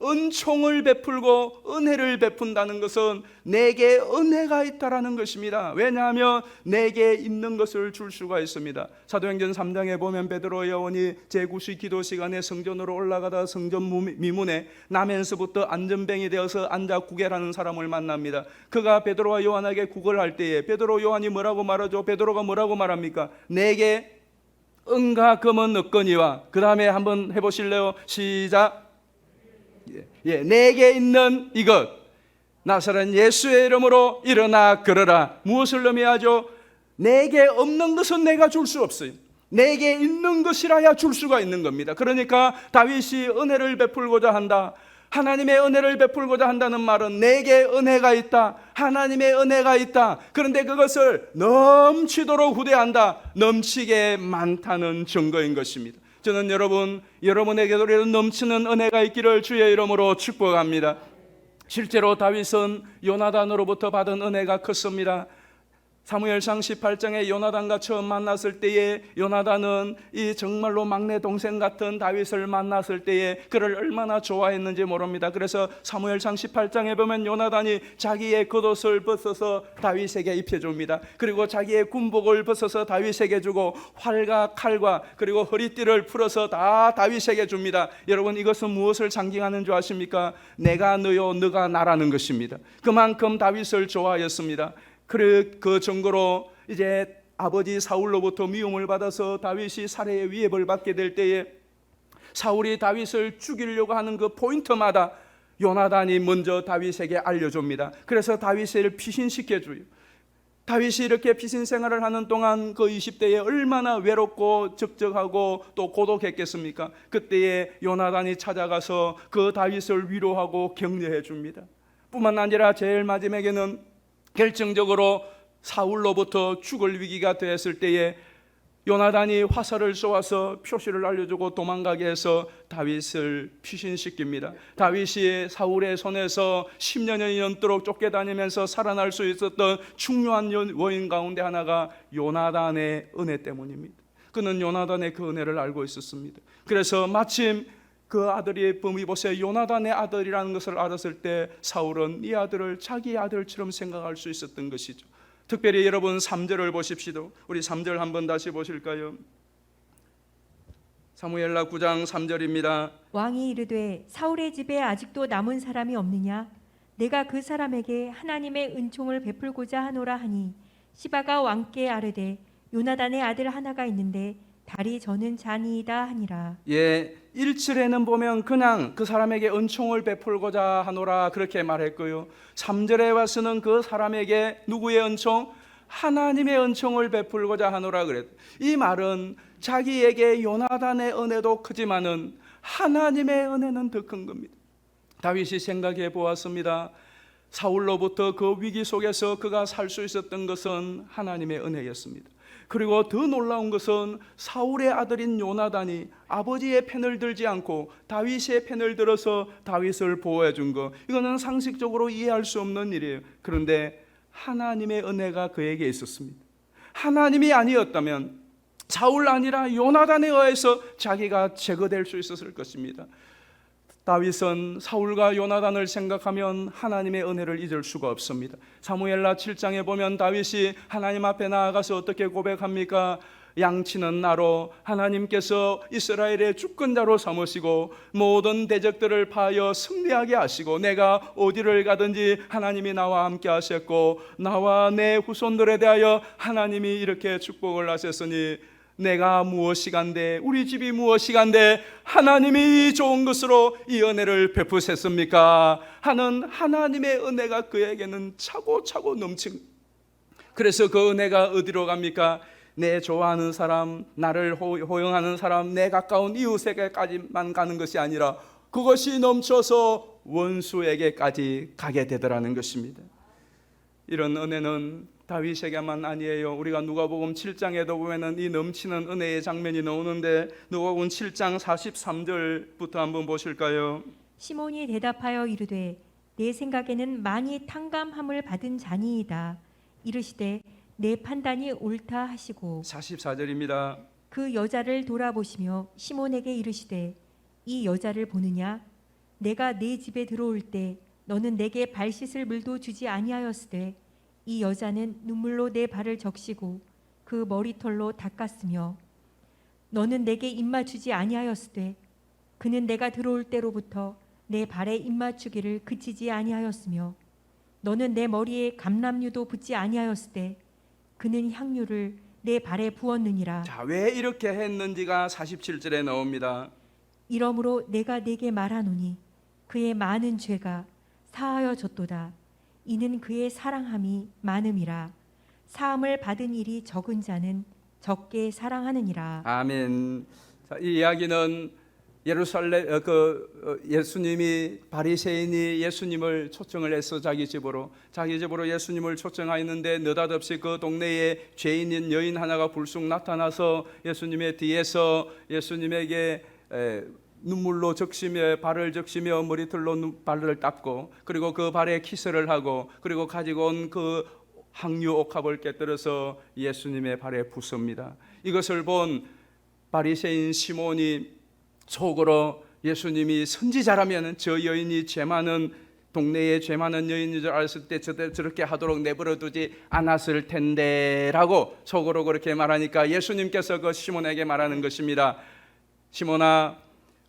은총을 베풀고 은혜를 베푼다는 것은 내게 은혜가 있다라는 것입니다. 왜냐하면 내게 있는 것을 줄 수가 있습니다. 사도행전 3장에 보면 베드로 요한이 제9시 기도 시간에 성전으로 올라가다 성전 미문에 나면서부터 안전뱅이 되어서 앉아 구걸하는 사람을 만납니다. 그가 베드로와 요한에게 구걸할 때에 베드로 요한이 뭐라고 말하죠? 베드로가 뭐라고 말합니까? 내게 은과 금은 없거니와, 그 다음에 한번 해보실래요? 시작. 내게 있는 이것, 나사렛 예수의 이름으로 일어나 걸어라. 무엇을 의미하죠? 내게 없는 것은 내가 줄 수 없어요. 내게 있는 것이라야 줄 수가 있는 겁니다. 그러니까 다윗이 은혜를 베풀고자 한다, 하나님의 은혜를 베풀고자 한다는 말은 내게 은혜가 있다, 하나님의 은혜가 있다. 그런데 그것을 넘치도록 후대한다, 넘치게 많다는 증거인 것입니다. 저는 여러분에게도 이런 넘치는 은혜가 있기를 주의 이름으로 축복합니다. 실제로 다윗은 요나단으로부터 받은 은혜가 컸습니다. 사무엘상 18장에 요나단과 처음 만났을 때에 요나단은 이 정말로 막내 동생 같은 다윗을 만났을 때에 그를 얼마나 좋아했는지 모릅니다. 그래서 사무엘상 18장에 보면 요나단이 자기의 겉옷을 벗어서 다윗에게 입혀줍니다. 그리고 자기의 군복을 벗어서 다윗에게 주고 활과 칼과 그리고 허리띠를 풀어서 다 다윗에게 줍니다. 여러분, 이것은 무엇을 상징하는 줄 아십니까? 내가 너요 너가 나라는 것입니다. 그만큼 다윗을 좋아하였습니다. 그 증거로 이제 아버지 사울로부터 미움을 받아서 다윗이 살해의 위협을 받게 될 때에 사울이 다윗을 죽이려고 하는 그 포인트마다 요나단이 먼저 다윗에게 알려줍니다. 그래서 다윗을 피신시켜줘요. 다윗이 이렇게 피신 생활을 하는 동안 그 20대에 얼마나 외롭고 적적하고 또 고독했겠습니까? 그때에 요나단이 찾아가서 그 다윗을 위로하고 격려해 줍니다. 뿐만 아니라 제일 마지막에는 결정적으로 사울로부터 죽을 위기가 되었을 때에 요나단이 화살을 쏘아서 표시를 알려주고 도망가게 해서 다윗을 피신시킵니다. 다윗이 사울의 손에서 10년이 넘도록 쫓겨다니면서 살아날 수 있었던 중요한 원인 가운데 하나가 요나단의 은혜 때문입니다. 그는 요나단의 그 은혜를 알고 있었습니다. 그래서 마침 그 아들이 이보셋 요나단의 아들이라는 것을 알았을 때 사울은 이 아들을 자기 아들처럼 생각할 수 있었던 것이죠. 특별히 여러분 3절을 보십시오. 우리 3절 한번 다시 보실까요? 사무엘라 9장 3절입니다. 왕이 이르되 사울의 집에 아직도 남은 사람이 없느냐? 내가 그 사람에게 하나님의 은총을 베풀고자 하노라 하니 시바가 왕께 아뢰되 요나단의 아들 하나가 있는데 다리 저는 자니이다 하니라. 1절에는 보면 그냥 그 사람에게 은총을 베풀고자 하노라 그렇게 말했고요. 3절에 와서는 그 사람에게 누구의 은총? 하나님의 은총을 베풀고자 하노라 그랬. 이 말은 자기에게 요나단의 은혜도 크지만은 하나님의 은혜는 더 큰 겁니다. 다윗이 생각해 보았습니다. 사울로부터 그 위기 속에서 그가 살 수 있었던 것은 하나님의 은혜였습니다. 그리고 더 놀라운 것은 사울의 아들인 요나단이 아버지의 편을 들지 않고 다윗의 편을 들어서 다윗을 보호해 준 것, 이거는 상식적으로 이해할 수 없는 일이에요. 그런데 하나님의 은혜가 그에게 있었습니다. 하나님이 아니었다면 사울 아니라 요나단에 의해서 자기가 제거될 수 있었을 것입니다. 다윗은 사울과 요나단을 생각하면 하나님의 은혜를 잊을 수가 없습니다. 사무엘라 7장에 보면 다윗이 하나님 앞에 나아가서 어떻게 고백합니까? 양치는 나로 하나님께서 이스라엘의 주권자로 삼으시고 모든 대적들을 파하여 승리하게 하시고 내가 어디를 가든지 하나님이 나와 함께 하셨고 나와 내 후손들에 대하여 하나님이 이렇게 축복을 하셨으니 내가 무엇이간데 우리 집이 무엇이간데 하나님이 좋은 것으로 이 은혜를 베푸셨습니까? 하는 하나님의 은혜가 그에게는 차고차고 넘칩니다. 그래서 그 은혜가 어디로 갑니까? 내 좋아하는 사람, 나를 호용하는 사람, 내 가까운 이웃에게까지만 가는 것이 아니라 그것이 넘쳐서 원수에게까지 가게 되더라는 것입니다. 이런 은혜는 다윗에게만 아니에요. 우리가 누가복음 7장에도 보면은 이 넘치는 은혜의 장면이 나오는데 누가복음 7장 43절부터 한번 보실까요? 시몬이 대답하여 이르되 내 생각에는 많이 탕감함을 받은 자니이다. 이르시되 내 판단이 옳다 하시고 44절입니다. 그 여자를 돌아보시며 시몬에게 이르시되 이 여자를 보느냐? 내가 네 집에 들어올 때 너는 내게 발 씻을 물도 주지 아니하였으되 이 여자는 눈물로 내 발을 적시고 그 머리털로 닦았으며 너는 내게 입맞추지 아니하였으되 그는 내가 들어올 때로부터 내 발에 입맞추기를 그치지 아니하였으며 너는 내 머리에 감람유도 붓지 아니하였으되 그는 향유를 내 발에 부었느니라. 자, 왜 이렇게 했는지가 47절에 나옵니다. 이러므로 내가 네게 말하노니 그의 많은 죄가 사하여졌도다. 이는 그의 사랑함이 많음이라. 사함을 받은 일이 적은 자는 적게 사랑하느니라. 아멘. 자, 이 이야기는 예루살렘 예수님이 바리새인이 예수님을 초청을 해서 자기 집으로 예수님을 초청하였는데 느닷없이 그 동네에 죄인인 여인 하나가 불쑥 나타나서 예수님의 뒤에서 예수님에게 눈물로 적시며 발을 적시며 머리털로 발을 닦고 그리고 그 발에 키스를 하고 그리고 가지고 온 그 항유 옥합을 깨뜨려서 예수님의 발에 붓습니다. 이것을 본 바리새인 시몬이 속으로 예수님이 선지자라면 저 여인이 죄 많은 동네에 죄 많은 여인인 줄 알았을 때 저렇게 하도록 내버려 두지 않았을 텐데 라고 속으로 그렇게 말하니까 예수님께서 그 시몬에게 말하는 것입니다. 시몬아,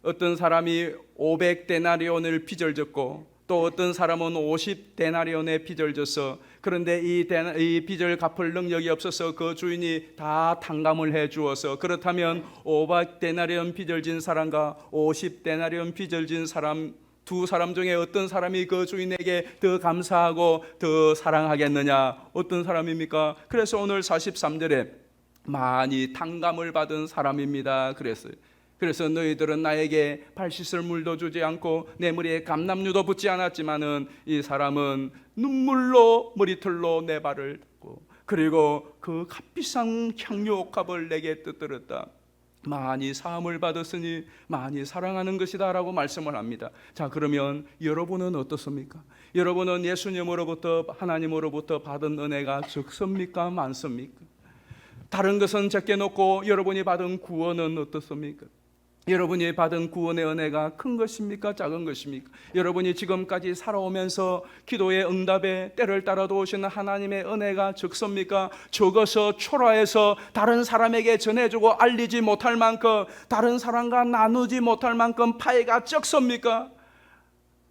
어떤 사람이 500데나리온을 빚을 졌고 또 어떤 사람은 50데나리온의 빚을 졌어. 그런데 이 빚을 갚을 능력이 없어서 그 주인이 다 탕감을 해 주어서 그렇다면 500데나리온 빚을 진 사람과 50데나리온 빚을 진 사람 두 사람 중에 어떤 사람이 그 주인에게 더 감사하고 더 사랑하겠느냐? 어떤 사람입니까? 그래서 오늘 43절에 많이 탕감을 받은 사람입니다 그랬어요. 그래서 너희들은 나에게 발 씻을 물도 주지 않고 내 머리에 감람유도 붓지 않았지만은 이 사람은 눈물로 머리털로 내 발을 닦고 그리고 그 값비싼 향유 옥합을 내게 뜨뜨렸다. 많이 사함을 받았으니 많이 사랑하는 것이다 라고 말씀을 합니다. 자, 그러면 여러분은 어떻습니까? 여러분은 예수님으로부터 하나님으로부터 받은 은혜가 적습니까? 많습니까? 다른 것은 제껴놓고 여러분이 받은 구원은 어떻습니까? 여러분이 받은 구원의 은혜가 큰 것입니까? 작은 것입니까? 여러분이 지금까지 살아오면서 기도의 응답에 때를 따라 도우시는 하나님의 은혜가 적습니까? 적어서 초라해서 다른 사람에게 전해주고 알리지 못할 만큼 다른 사람과 나누지 못할 만큼 파이가 적습니까?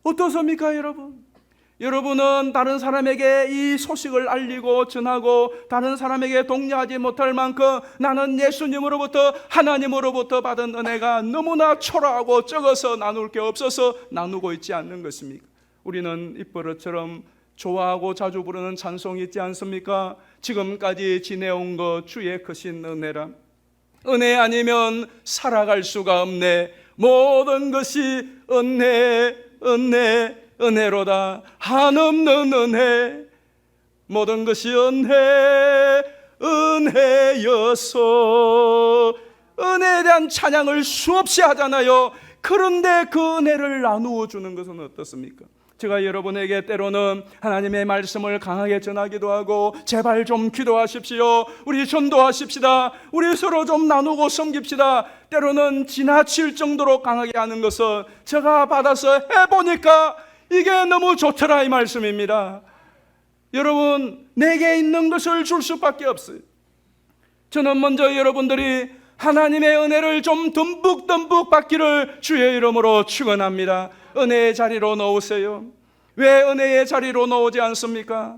어떻습니까 여러분? 여러분은 다른 사람에게 이 소식을 알리고 전하고 다른 사람에게 독려하지 못할 만큼 나는 예수님으로부터 하나님으로부터 받은 은혜가 너무나 초라하고 적어서 나눌 게 없어서 나누고 있지 않는 것입니까? 우리는 입버릇처럼 좋아하고 자주 부르는 찬송이 있지 않습니까? 지금까지 지내온 것 주의 크신 은혜라. 은혜 아니면 살아갈 수가 없네. 모든 것이 은혜 은혜 은혜로다. 한없는 은혜. 모든 것이 은혜 은혜여서 은혜에 대한 찬양을 수없이 하잖아요. 그런데 그 은혜를 나누어 주는 것은 어떻습니까? 제가 여러분에게 때로는 하나님의 말씀을 강하게 전하기도 하고 제발 좀 기도하십시오. 우리 전도하십시다. 우리 서로 좀 나누고 섬깁시다. 때로는 지나칠 정도로 강하게 하는 것은 제가 받아서 해보니까 이게 너무 좋더라 이 말씀입니다. 여러분, 내게 있는 것을 줄 수밖에 없어요. 저는 먼저 여러분들이 하나님의 은혜를 좀 듬뿍 받기를 주의 이름으로 축원합니다. 은혜의 자리로 놓으세요. 왜 은혜의 자리로 놓지 않습니까?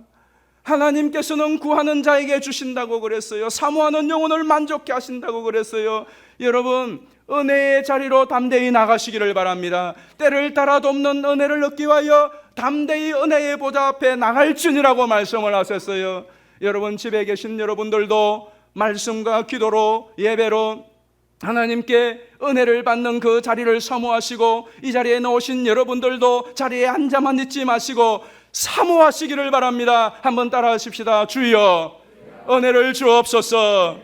하나님께서는 구하는 자에게 주신다고 그랬어요. 사모하는 영혼을 만족케 하신다고 그랬어요. 여러분, 은혜의 자리로 담대히 나가시기를 바랍니다. 때를 따라 돕는 은혜를 얻기 위하여 담대히 은혜의 보좌 앞에 나갈지니라고 말씀을 하셨어요. 여러분, 집에 계신 여러분들도 말씀과 기도로 예배로 하나님께 은혜를 받는 그 자리를 사모하시고 이 자리에 나오신 여러분들도 자리에 앉아만 있지 마시고 사모하시기를 바랍니다. 한번 따라하십시다. 주여 은혜를 주옵소서.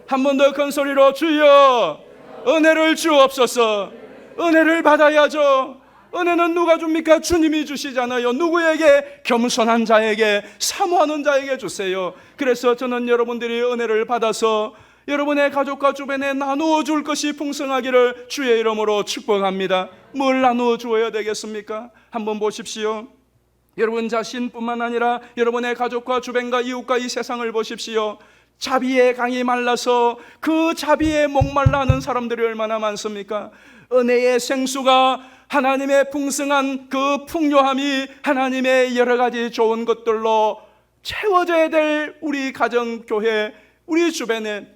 한 번 더 큰 소리로 주여 은혜를 주옵소서. 은혜를 받아야죠. 은혜는 누가 줍니까? 주님이 주시잖아요. 누구에게? 겸손한 자에게, 사모하는 자에게 주세요. 그래서 저는 여러분들이 은혜를 받아서 여러분의 가족과 주변에 나누어 줄 것이 풍성하기를 주의 이름으로 축복합니다. 뭘 나누어 주어야 되겠습니까? 한번 보십시오. 여러분 자신뿐만 아니라 여러분의 가족과 주변과 이웃과 이 세상을 보십시오. 자비의 강이 말라서 그 자비에 목말라 하는 사람들이 얼마나 많습니까? 은혜의 생수가 하나님의 풍성한 그 풍요함이 하나님의 여러 가지 좋은 것들로 채워져야 될 우리 가정, 교회, 우리 주변에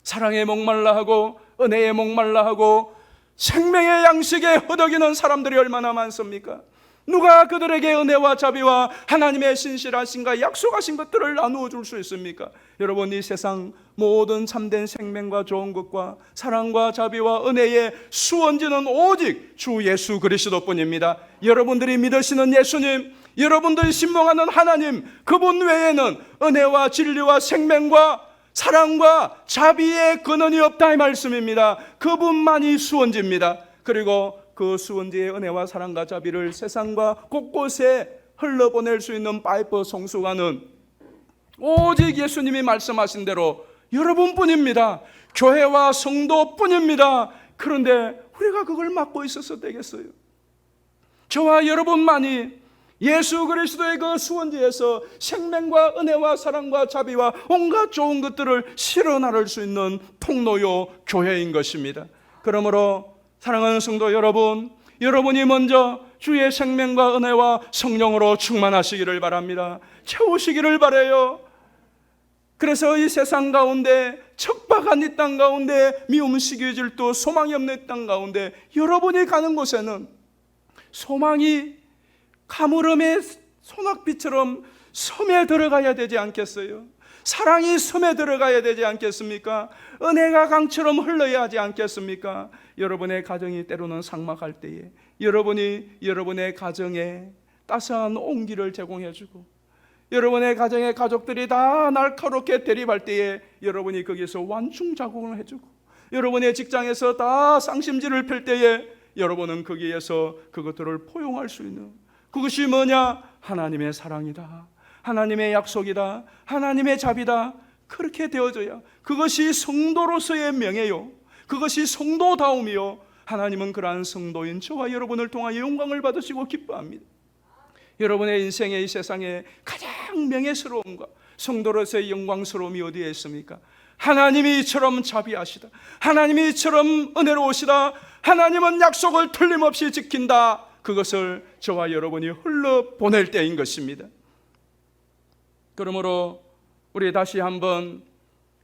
사랑에 목말라 하고 은혜에 목말라 하고 생명의 양식에 허덕이는 사람들이 얼마나 많습니까? 누가 그들에게 은혜와 자비와 하나님의 신실하신가 약속하신 것들을 나누어 줄 수 있습니까? 여러분, 이 세상 모든 참된 생명과 좋은 것과 사랑과 자비와 은혜의 수원지는 오직 주 예수 그리스도뿐입니다. 여러분들이 믿으시는 예수님, 여러분들이 신봉하는 하나님, 그분 외에는 은혜와 진리와 생명과 사랑과 자비의 근원이 없다 이 말씀입니다. 그분만이 수원지입니다. 그리고 그 수원지의 은혜와 사랑과 자비를 세상과 곳곳에 흘러보낼 수 있는 파이프 송수관은 오직 예수님이 말씀하신 대로 여러분뿐입니다. 교회와 성도뿐입니다. 그런데 우리가 그걸 막고 있어서 되겠어요? 저와 여러분만이 예수 그리스도의 그 수원지에서 생명과 은혜와 사랑과 자비와 온갖 좋은 것들을 실어 나를 수 있는 통로요 교회인 것입니다. 그러므로 사랑하는 성도 여러분, 여러분이 먼저 주의 생명과 은혜와 성령으로 충만하시기를 바랍니다. 채우시기를 바라요. 그래서 이 세상 가운데, 척박한 이 땅 가운데, 미움, 시기, 질투, 소망이 없는 땅 가운데 여러분이 가는 곳에는 소망이 가물음의 소낙비처럼 섬에 들어가야 되지 않겠어요? 사랑이 섬에 들어가야 되지 않겠습니까? 은혜가 강처럼 흘러야 하지 않겠습니까? 여러분의 가정이 때로는 삭막할 때에 여러분이 여러분의 가정에 따스한 온기를 제공해주고 여러분의 가정의 가족들이 다 날카롭게 대립할 때에 여러분이 거기에서 완충작용을 해주고 여러분의 직장에서 다 쌍심지를 펼 때에 여러분은 거기에서 그것들을 포용할 수 있는, 그것이 뭐냐? 하나님의 사랑이다, 하나님의 약속이다, 하나님의 자비다. 그렇게 되어져야 그것이 성도로서의 명예요, 그것이 성도다움이요. 하나님은 그러한 성도인 저와 여러분을 통하여 영광을 받으시고 기뻐합니다. 여러분의 인생의 이 세상에 가장 명예스러움과 성도로서의 영광스러움이 어디에 있습니까? 하나님이 이처럼 자비하시다, 하나님이 이처럼 은혜로우시다, 하나님은 약속을 틀림없이 지킨다. 그것을 저와 여러분이 흘러보낼 때인 것입니다. 그러므로 우리 다시 한번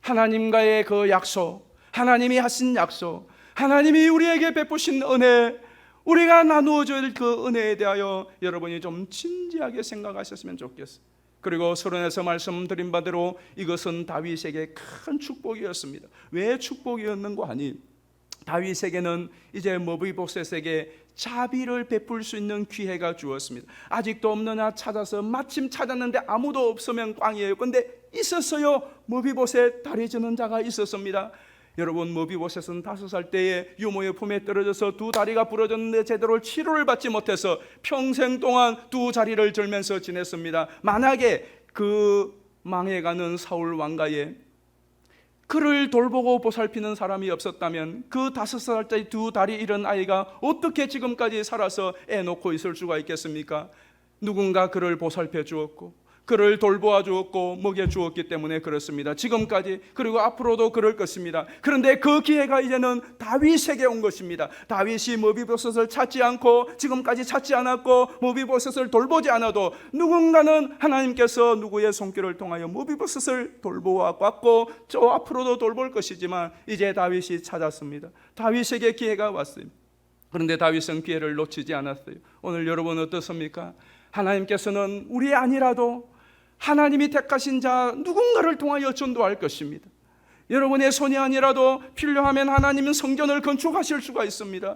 하나님과의 그 약속, 하나님이 하신 약속, 하나님이 우리에게 베푸신 은혜, 우리가 나누어 줄 그 은혜에 대하여 여러분이 좀 진지하게 생각하셨으면 좋겠어요. 그리고 서론에서 말씀드린 바대로 이것은 다윗에게 큰 축복이었습니다. 왜 축복이었는가 하니 다윗에게는 이제 머비보셋에게 자비를 베풀 수 있는 기회가 주었습니다. 아직도 없느냐 찾아서 마침 찾았는데 아무도 없으면 꽝이에요. 근데 있었어요. 머비보셋 다리 저는 자가 있었습니다. 여러분, 머비보셋은 5살 때에 유모의 품에 떨어져서 두 다리가 부러졌는데 제대로 치료를 받지 못해서 평생 동안 두 다리를 절면서 지냈습니다. 만약에 그 망해가는 사울 왕가에 그를 돌보고 보살피는 사람이 없었다면 그 5살짜리 두 다리 잃은 아이가 어떻게 지금까지 살아서 애 놓고 있을 수가 있겠습니까? 누군가 그를 보살펴 주었고 그를 돌보아 주었고 먹여 주었기 때문에 그렇습니다. 지금까지, 그리고 앞으로도 그럴 것입니다. 그런데 그 기회가 이제는 다윗에게 온 것입니다. 다윗이 머비보셋을 찾지 않고 지금까지 찾지 않았고 머비보셋을 돌보지 않아도 누군가는 하나님께서 누구의 손길을 통하여 머비보셋을 돌보았고 저 앞으로도 돌볼 것이지만 이제 다윗이 찾았습니다. 다윗에게 기회가 왔어요. 그런데 다윗은 기회를 놓치지 않았어요. 오늘 여러분 어떻습니까? 하나님께서는 우리 아니라도 하나님이 택하신 자 누군가를 통하여 전도할 것입니다. 여러분의 손이 아니라도 필요하면 하나님은 성전을 건축하실 수가 있습니다.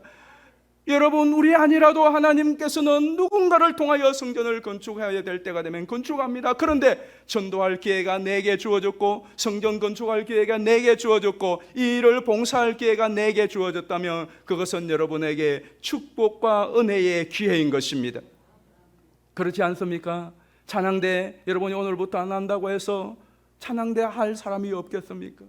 여러분, 우리 아니라도 하나님께서는 누군가를 통하여 성전을 건축해야 될 때가 되면 건축합니다. 그런데 전도할 기회가 내게 주어졌고, 성전 건축할 기회가 내게 주어졌고, 이 일을 봉사할 기회가 내게 주어졌다면 그것은 여러분에게 축복과 은혜의 기회인 것입니다. 그렇지 않습니까? 찬양대 여러분이 오늘부터 안 한다고 해서 찬양대 할 사람이 없겠습니까?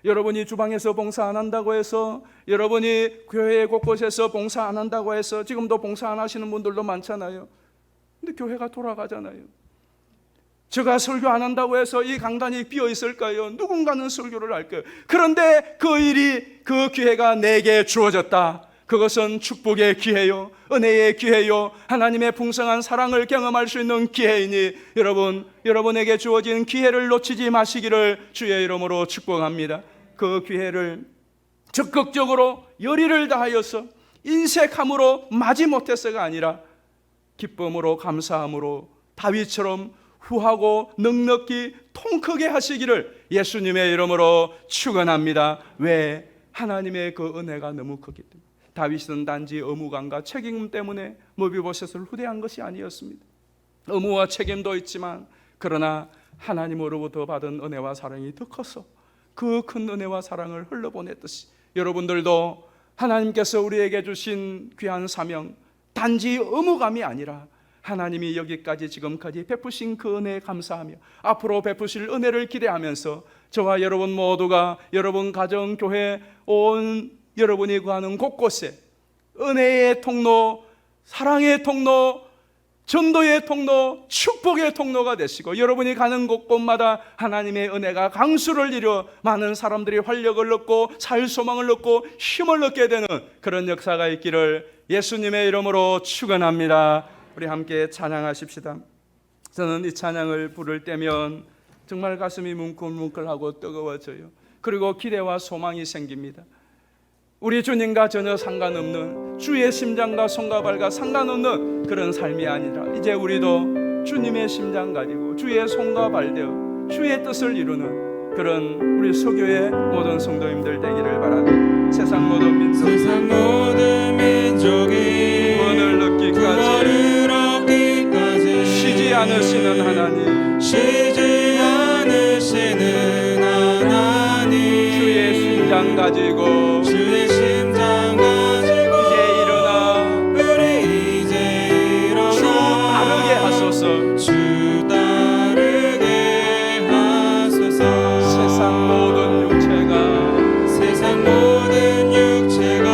여러분이 주방에서 봉사 안 한다고 해서, 여러분이 교회 곳곳에서 봉사 안 한다고 해서, 지금도 봉사 안 하시는 분들도 많잖아요. 근데 교회가 돌아가잖아요. 제가 설교 안 한다고 해서 이 강단이 비어 있을까요? 누군가는 설교를 할 거예요. 그런데 그 기회가 내게 주어졌다. 그것은 축복의 기회요, 은혜의 기회요, 하나님의 풍성한 사랑을 경험할 수 있는 기회이니 여러분에게 주어진 기회를 놓치지 마시기를 주의 이름으로 축복합니다. 그 기회를 적극적으로 열의를 다하여서 인색함으로 마지못해서가 아니라 기쁨으로, 감사함으로 다윗처럼 후하고 넉넉히 통크게 하시기를 예수님의 이름으로 축원합니다. 왜? 하나님의 그 은혜가 너무 크기 때문에. 다윗은 단지 의무감과 책임 때문에 무비보셋을 후대한 것이 아니었습니다. 의무와 책임도 있지만, 그러나 하나님으로부터 받은 은혜와 사랑이 더 커서 그 큰 은혜와 사랑을 흘러보냈듯이 여러분들도 하나님께서 우리에게 주신 귀한 사명, 단지 의무감이 아니라 하나님이 여기까지 지금까지 베푸신 그 은혜에 감사하며 앞으로 베푸실 은혜를 기대하면서 저와 여러분 모두가 여러분 가정, 교회, 온 여러분이 구하는 곳곳에 은혜의 통로, 사랑의 통로, 전도의 통로, 축복의 통로가 되시고, 여러분이 가는 곳곳마다 하나님의 은혜가 강수를 이루어 많은 사람들이 활력을 얻고 살 소망을 얻고 힘을 얻게 되는 그런 역사가 있기를 예수님의 이름으로 축원합니다. 우리 함께 찬양하십시다. 저는 이 찬양을 부를 때면 정말 가슴이 뭉클뭉클하고 뜨거워져요. 그리고 기대와 소망이 생깁니다. 우리 주님과 전혀 상관없는, 주의 심장과 손과 발과 상관없는 그런 삶이 아니라 이제 우리도 주님의 심장 가지고 주의 손과 발 되어 주의 뜻을 이루는 그런 우리 소교의 모든 성도님들 되기를 바랍니다. 세상 모든 민족이 구원을 얻기까지 쉬지 않으시는 하나님, 주의 심장 가지고 주 따르게 하소서. 세상 모든 육체가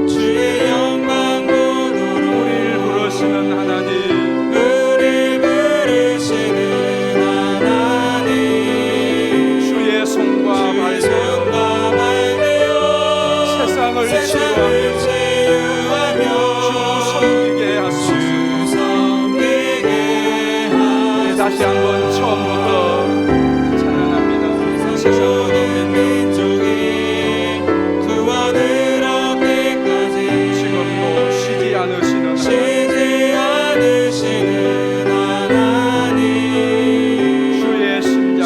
주의 영광 보도록 우리를 부르시는 하나님, 주의 손과 발 되어 세상을 치유하며 주 섬기게 하소서. 다시 한번 처음부터 찬양합니다. 세상 모든 민족이 구원을 얻기까지 지금도 쉬지 않으시는 하나님, 주의 심장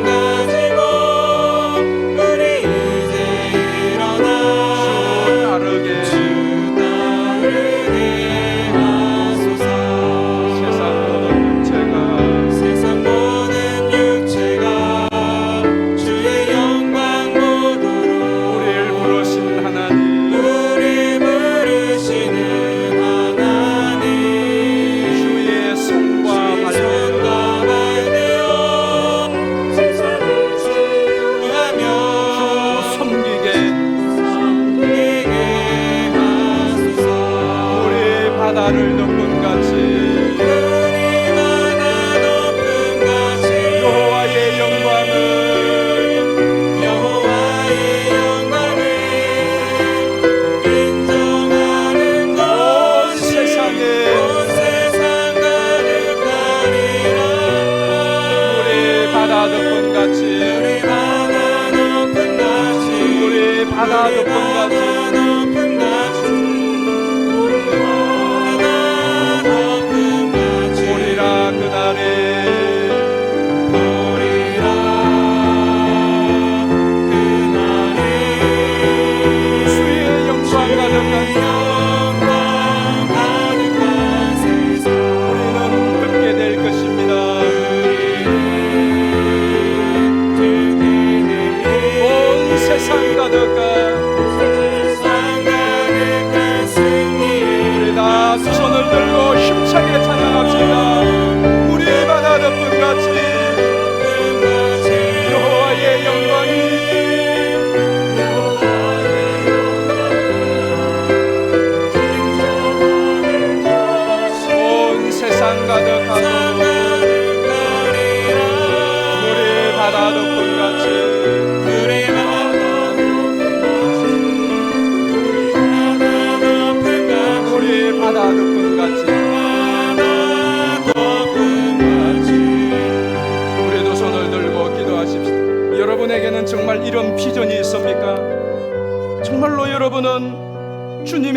가지고 우리 이제 일어나 주 따르게 하소서. 세상 모든 육체가 주의 영광 보도록 우리를 부르시는 하나님, 주의 손과 발 되어 세상을 치유하며 주 섬기게 하소서. 우리 바다를 덮은 같이 여호와의 영광을 인정하는 것 온 세상에 가득하리라. 우리 바다 덮은 같이 우리 바다 덮은 같이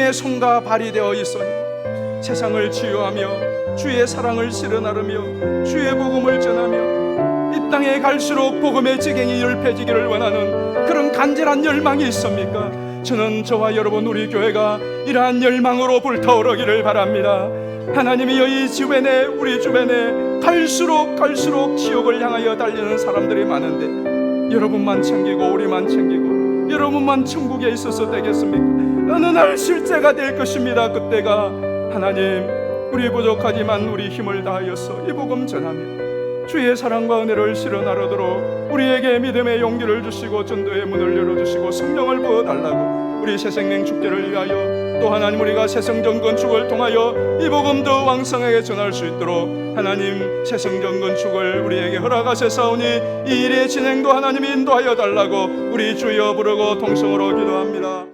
하나님의 손과 발이 되어 있으니 세상을 치유하며 주의 사랑을 실어 나르며 주의 복음을 전하며 이 땅에 갈수록 복음의 지경이 열펴지기를 원하는 그런 간절한 열망이 있습니까? 저는 저와 여러분 우리 교회가 이러한 열망으로 불타오르기를 바랍니다. 하나님이 이 주변에 우리 주변에 갈수록 지옥을 향하여 달리는 사람들이 많은데 여러분만 챙기고 우리만 챙기고 여러분만 천국에 있어서 되겠습니까? 어느 날 실제가 될 것입니다. 그때가 하나님 우리 부족하지만 우리 힘을 다하여서 이 복음 전하며 주의 사랑과 은혜를 실어 나르도록 우리에게 믿음의 용기를 주시고 전도의 문을 열어주시고 성령을 부어달라고 우리 새생명 축제를 위하여 또 하나님 우리가 새성전 건축을 통하여 이 복음 더 왕성하게 전할 수 있도록 하나님 새성전 건축을 우리에게 허락하셨사오니 이 일의 진행도 하나님이 인도하여 달라고 우리 주여 부르고 통성으로 기도합니다.